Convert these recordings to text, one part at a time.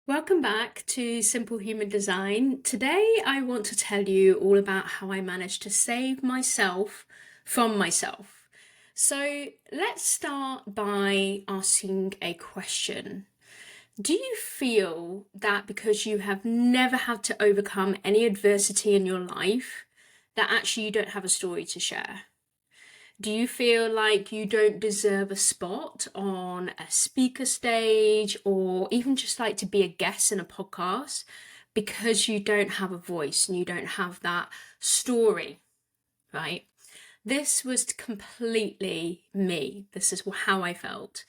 Welcome back to Simple Human Design. Today, I want to tell you all about how I managed to save myself from myself. So, let's start by asking a question. Do you feel that because you have never had to overcome any adversity in your life, that actually you don't have a story to share? Do you feel like you don't deserve a spot on a speaker stage or even just like to be a guest in a podcast because you don't have a voice and you don't have that story, right? This was completely me. This is how I felt.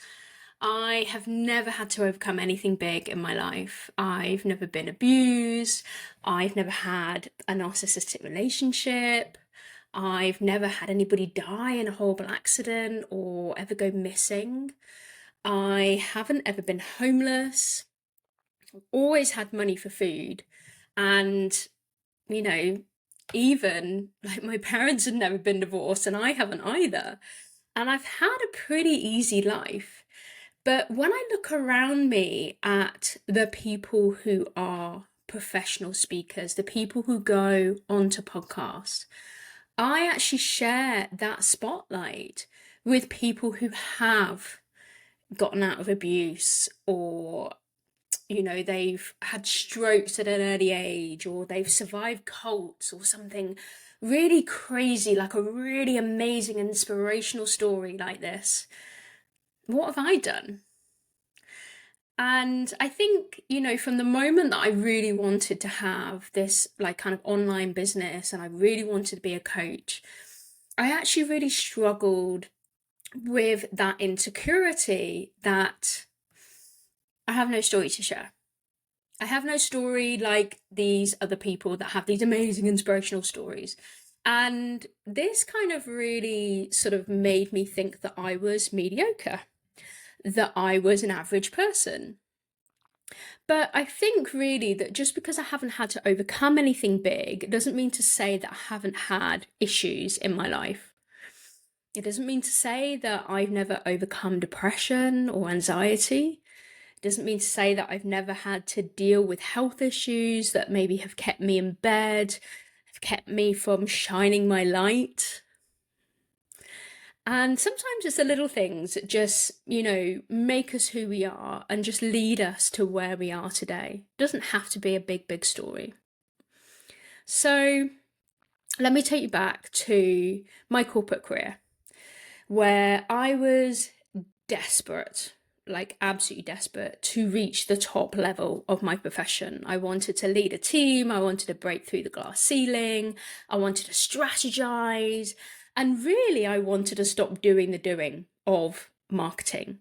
I have never had to overcome anything big in my life. I've never been abused. I've never had a narcissistic relationship. I've never had anybody die in a horrible accident or ever go missing. I haven't ever been homeless. Always had money for food. And, you know, even like my parents had never been divorced and I haven't either. And I've had a pretty easy life. But when I look around me at the people who are professional speakers, the people who go onto podcasts, I actually share that spotlight with people who have gotten out of abuse or they've had strokes at an early age or they've survived cults or something really crazy, like a really amazing inspirational story like this. What have I done? And I think, from the moment that I really wanted to have this like kind of online business and I really wanted to be a coach, I actually really struggled with that insecurity that I have no story to share. I have no story like these other people that have these amazing inspirational stories. And this kind of really sort of made me think that I was mediocre, that I was an average person. But I think really that just because I haven't had to overcome anything big, it doesn't mean to say that I haven't had issues in my life. It doesn't mean to say that I've never overcome depression or anxiety. It doesn't mean to say that I've never had to deal with health issues that maybe have kept me in bed, have kept me from shining my light. And sometimes it's the little things that just, make us who we are and just lead us to where we are today. It doesn't have to be a big, big story. So let me take you back to my corporate career where I was desperate, like absolutely desperate to reach the top level of my profession. I wanted to lead a team. I wanted to break through the glass ceiling. I wanted to strategize. And really, I wanted to stop doing the doing of marketing.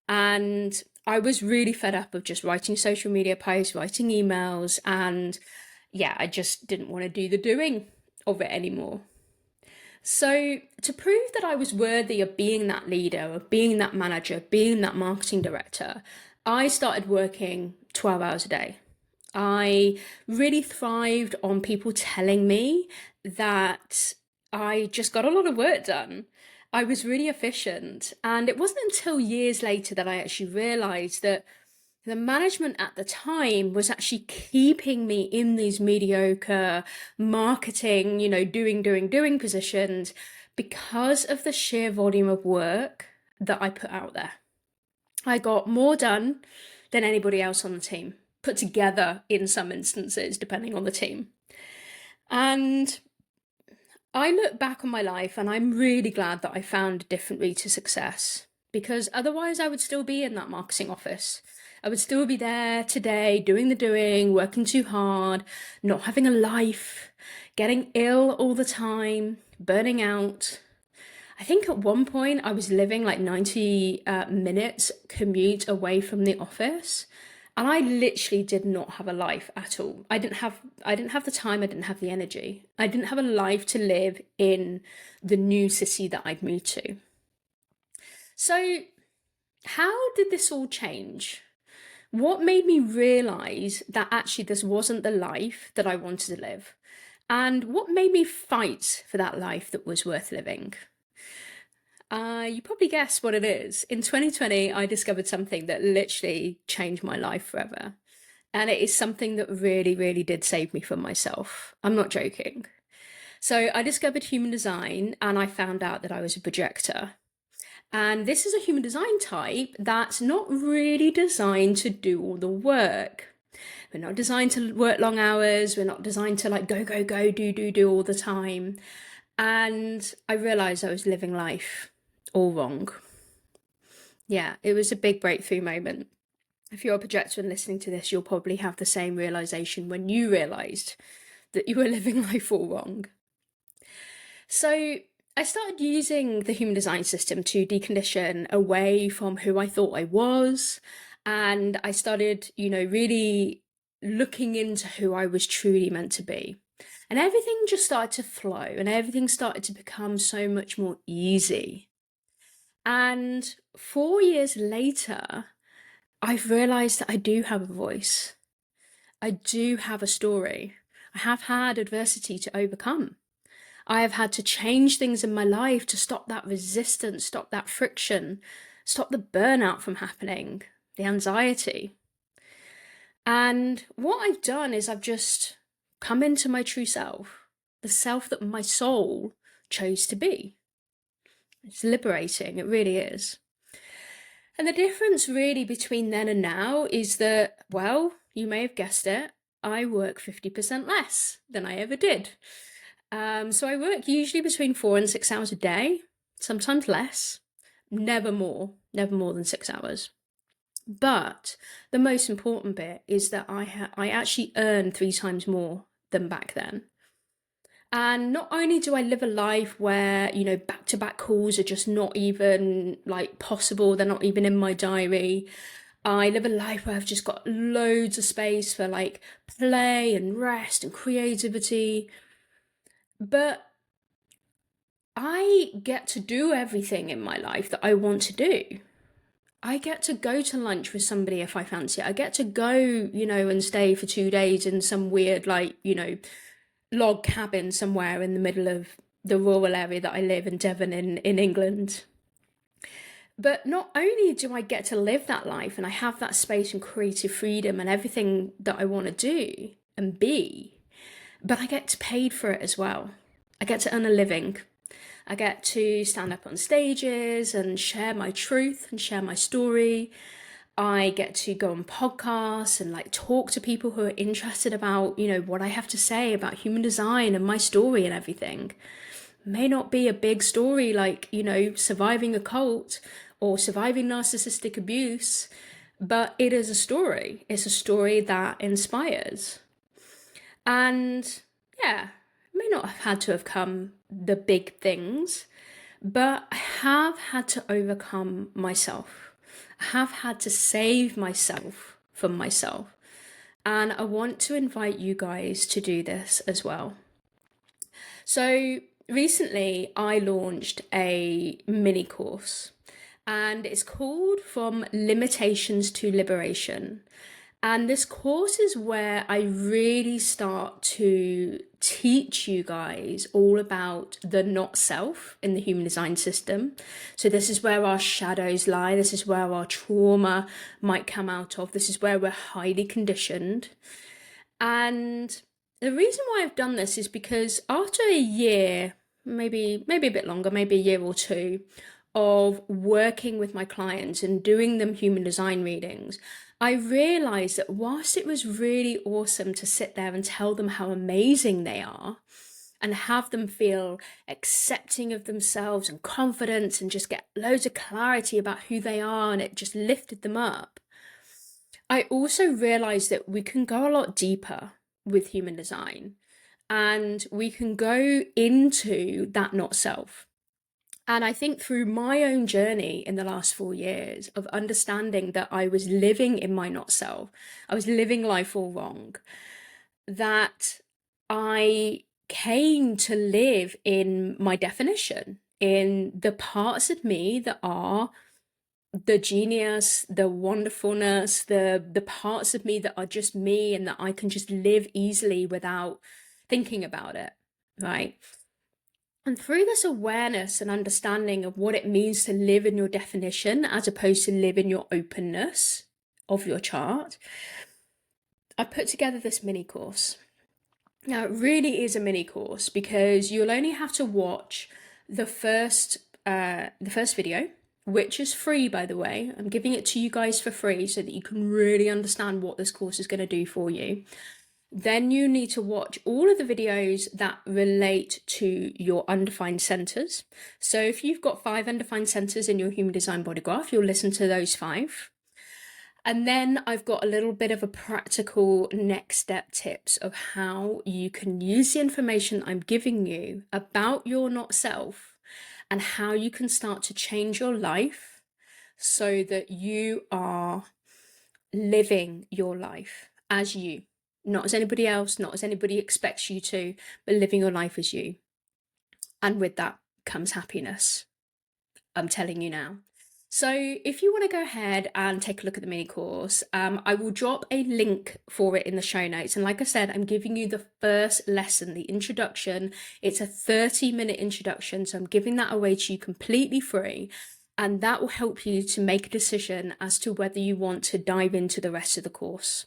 And I was really fed up of just writing social media posts, writing emails. And yeah, I just didn't want to do the doing of it anymore. So, to prove that I was worthy of being that leader, of being that manager, being that marketing director, I started working 12 hours a day. I really thrived on people telling me that I just got a lot of work done. I was really efficient. And it wasn't until years later that I actually realized that the management at the time was actually keeping me in these mediocre marketing, doing positions because of the sheer volume of work that I put out there. I got more done than anybody else on the team, put together in some instances, depending on the team. And I look back on my life and I'm really glad that I found a different route to success because otherwise I would still be in that marketing office. I would still be there today, doing the doing, working too hard, not having a life, getting ill all the time, burning out. I think at one point I was living like 90 minutes commute away from the office. And I literally did not have a life at all. I didn't have the time, I didn't have the energy. I didn't have a life to live in the new city that I'd moved to. So, how did this all change? What made me realize that actually this wasn't the life that I wanted to live? And what made me fight for that life that was worth living? You probably guessed what it is. In 2020, I discovered something that literally changed my life forever. And it is something that really, really did save me from myself. I'm not joking. So I discovered human design and I found out that I was a projector. And this is a human design type that's not really designed to do all the work. We're not designed to work long hours. We're not designed to like go, go, go, do all the time. And I realized I was living life all wrong. Yeah, it was a big breakthrough moment. If you're a projector and listening to this, you'll probably have the same realization when you realized that you were living life all wrong. So I started using the human design system to decondition away from who I thought I was. And I started, really looking into who I was truly meant to be. And everything just started to flow and everything started to become so much more easy. And 4 years later, I've realized that I do have a voice. I do have a story. I have had adversity to overcome. I have had to change things in my life to stop that resistance, stop that friction, stop the burnout from happening, the anxiety. And what I've done is I've just come into my true self, the self that my soul chose to be. It's liberating, it really is. And the difference really between then and now is that, well, you may have guessed it, I work 50% less than I ever did. So I work usually between 4 and 6 hours a day, sometimes less, never more than 6 hours. But the most important bit is that I actually earn 3 times more than back then. And not only do I live a life where, back-to-back calls are just not even like possible, they're not even in my diary. I live a life where I've just got loads of space for like play and rest and creativity. But I get to do everything in my life that I want to do. I get to go to lunch with somebody if I fancy it. I get to go, and stay for 2 days in some weird, like, log cabin somewhere in the middle of the rural area that I live in Devon in England. But not only do I get to live that life and I have that space and creative freedom and everything that I want to do and be, but I get paid for it as well. I get to earn a living. I get to stand up on stages and share my truth and share my story. I get to go on podcasts and like talk to people who are interested about, what I have to say about human design and my story and everything. It may not be a big story like, surviving a cult or surviving narcissistic abuse, but it is a story. It's a story that inspires. And yeah, may not have had to have come the big things, but I have had to overcome myself. I have had to save myself from myself. And I want to invite you guys to do this as well. So recently I launched a mini course and it's called From Limitations to Liberation. And this course is where I really start to teach you guys all about the not self in the human design system. So this is where our shadows lie. This is where our trauma might come out of. This is where we're highly conditioned. And the reason why I've done this is because after a year, maybe a bit longer, maybe a year or two of working with my clients and doing them human design readings, I realized that whilst it was really awesome to sit there and tell them how amazing they are and have them feel accepting of themselves and confidence and just get loads of clarity about who they are, and it just lifted them up, I also realized that we can go a lot deeper with human design and we can go into that not self. And I think through my own journey in the last 4 years of understanding that I was living in my not self, I was living life all wrong, that I came to live in my definition, in the parts of me that are the genius, the wonderfulness, the parts of me that are just me and that I can just live easily without thinking about it, right? And through this awareness and understanding of what it means to live in your definition as opposed to live in your openness of your chart, I put together this mini course. Now, it really is a mini course because you'll only have to watch the first video, which is free, by the way. I'm giving it to you guys for free so that you can really understand what this course is going to do for you. Then you need to watch all of the videos that relate to your undefined centers. So if you've got 5 undefined centers in your human design body graph, you'll listen to those 5. And then I've got a little bit of a practical next step tips of how you can use the information I'm giving you about your not self and how you can start to change your life so that you are living your life as you, not as anybody else, not as anybody expects you to, but living your life as you. And with that comes happiness. I'm telling you now. So if you want to go ahead and take a look at the mini course, I will drop a link for it in the show notes. And like I said, I'm giving you the first lesson, the introduction. It's a 30-minute introduction. So I'm giving that away to you completely free. And that will help you to make a decision as to whether you want to dive into the rest of the course.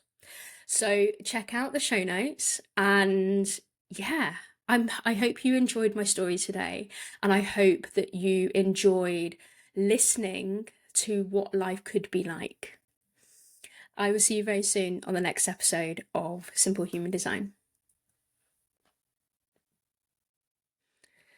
So check out the show notes, and yeah, I hope you enjoyed my story today, and I hope that you enjoyed listening to what life could be like. I will see you very soon on the next episode of Simple Human Design.